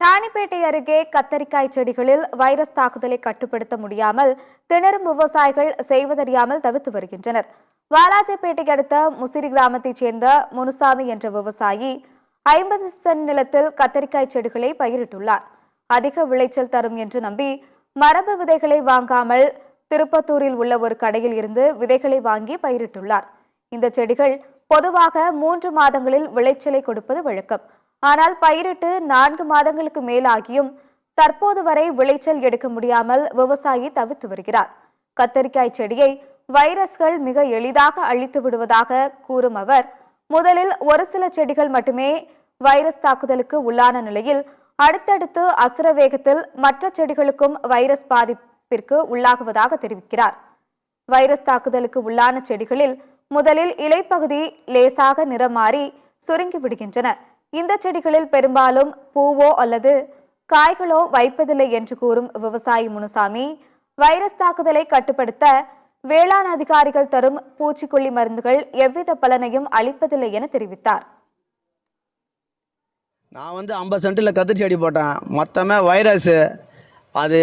ராணிப்பேட்டை அருகே கத்தரிக்காய் செடிகளில் வைரஸ் தாக்குதலை கட்டுப்படுத்த முடியாமல் திணறும் விவசாயிகள் செய்வதறியாமல் தவித்து வருகின்றனர். வாலாஜப்பேட்டை அடுத்த முசிறி கிராமத்தைச் சேர்ந்த முனுசாமி என்ற விவசாயி 50 சென்ட் நிலத்தில் கத்தரிக்காய் செடிகளை பயிரிட்டுள்ளார். அதிக விளைச்சல் தரும் என்று நம்பி மரபு விதைகளை வாங்காமல் திருப்பத்தூரில் உள்ள ஒரு கடையில் இருந்து விதைகளை வாங்கி பயிரிட்டுள்ளார். இந்த செடிகள் பொதுவாக 3 மாதங்களில் விளைச்சலை கொடுப்பது வழக்கம். ஆனால் பயிரிட்டு 4 மாதங்களுக்கு மேலாகியும் தற்போது வரை விளைச்சல் எடுக்க முடியாமல் விவசாயி தவித்து வருகிறார். கத்தரிக்காய் செடியை வைரஸ்கள் மிக எளிதாக அழித்து விடுவதாக கூறும் அவர், முதலில் ஒரு சில செடிகள் மட்டுமே வைரஸ் தாக்குதலுக்கு உள்ளான நிலையில் அடுத்தடுத்து அசுர வேகத்தில் மற்ற செடிகளுக்கும் வைரஸ் பாதிப்பிற்கு உள்ளாகுவதாக தெரிவிக்கிறார். வைரஸ் தாக்குதலுக்கு உள்ளான செடிகளில் முதலில் இலைப்பகுதி லேசாக நிறம் மாறி சுருங்கி விடுகின்றன. இந்த செடிகளில் பெரும்பாலும் பூவோ அல்லது காய்களோ வைப்பதில்லை என்று கூறும் விவசாயி முனுசாமி, வைரஸ் தாக்குதலை கட்டுப்படுத்த வேளாண் அதிகாரிகள் தரும் பூச்சிக்கொல்லி மருந்துகள் எவ்வித பலனையும் அளிப்பதில்லை என தெரிவித்தார். நான் 50 சென்டில் கத்திரி செடி போட்டேன். மொத்தமே வைரஸு, அது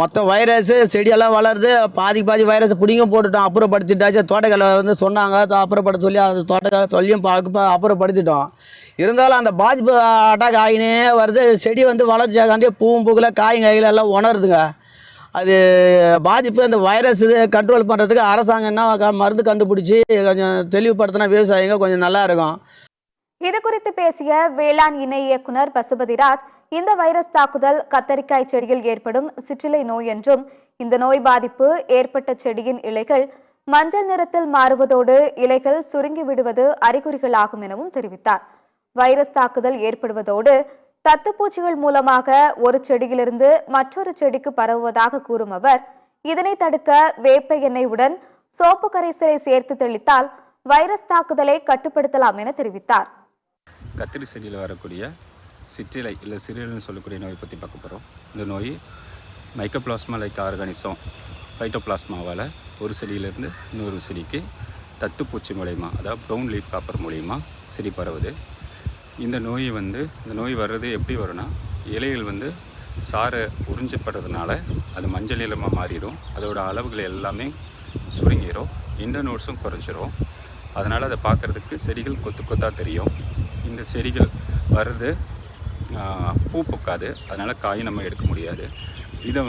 மொத்தம் வைரஸு செடியெல்லாம் வளருது. பாதி வைரஸ் பிடிங்க போட்டுட்டோம், அப்புறப்படுத்திட்டாச்சு. தோட்டக்கலை சொன்னாங்க அப்புறப்படுத்த சொல்லி, அந்த தோட்டக்கலை சொல்லியும் அப்புறப்படுத்திட்டோம். இருந்தாலும் அந்த பாதிப்பு அட்டாக் ஆகினே வருது. செடி வளர்ச்சியாகாண்டி பூவும் பூக்கல காய்கள் எல்லாம் உணருதுங்க. அது பாதிப்பு. அந்த வைரஸ் இது கண்ட்ரோல் பண்ணுறதுக்கு அரசாங்கம் என்ன மருந்து கண்டுபிடிச்சி கொஞ்சம் தெளிவுபடுத்தினா விவசாயிங்க கொஞ்சம் நல்லா இருக்கும். இது குறித்து பேசிய வேளாண் இணை இயக்குனர் பசுபதிராஜ், இந்த வைரஸ் தாக்குதல் கத்தரிக்காய் செடியில் ஏற்படும் சிற்றிலை நோய் என்றும், இந்த நோய் பாதிப்பு ஏற்பட்ட செடியின் இலைகள் மஞ்சள் நிறத்தில் மாறுவதோடு இலைகள் சுருங்கி விடுவது அறிகுறிகளாகும் எனவும் தெரிவித்தார். வைரஸ் தாக்குதல் ஏற்படுவதோடு தத்துப்பூச்சிகள் மூலமாக ஒரு செடியிலிருந்து மற்றொரு செடிக்கு பரவுவதாக கூறும் அவர், இதனை தடுக்க வேப்ப எண்ணெயுடன் சோப்பு கரைசலை சேர்த்து தெளித்தால் வைரஸ் தாக்குதலை கட்டுப்படுத்தலாம் என தெரிவித்தார். கத்திரி செடியில் வரக்கூடிய சிற்றிலை இல்லை சிறியல்னு சொல்லக்கூடிய நோயை பற்றி பார்க்க போகிறோம். இந்த நோய் மைக்கோபிளாஸ்மா லைக் ஆர்கானிசம் ஃபைட்டோபிளாஸ்மாவால் ஒரு செடியிலேருந்து இன்னொரு செடிக்கு தத்துப்பூச்சி மூலயமா, அதாவது ப்ரௌன் லீஃப் காப்பர் மூலயமா செடி பரவுது. இந்த நோய் வர்றது எப்படி வரும்னா, இலைகள் சாரை உறிஞ்சப்படுறதுனால அது மஞ்சள் நிறமாக மாறிடும். அதோட அளவுகள் எல்லாமே சுருங்கிடும், இன்டர்நோட்ஸும் குறைஞ்சிரும். அதனால் அதை பார்க்குறதுக்கு செடிகள் கொத்து கொத்தாக தெரியும். இந்த செடிகள் வர்றது பூ பூக்காது, அதனால் காய் நம்ம எடுக்க முடியாது. இதை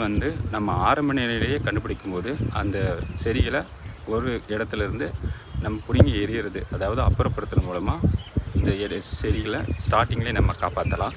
நம்ம ஆரம்ப நிலையிலேயே கண்டுபிடிக்கும் போது அந்த செடிகளை ஒரு இடத்துலேருந்து நம்ம பிடுங்கி எறிகிறது, அதாவது அப்புறப்படுத்துறது மூலமாக இந்த செடிகளை ஸ்டார்டிங்லேயே நம்ம காப்பாற்றலாம்.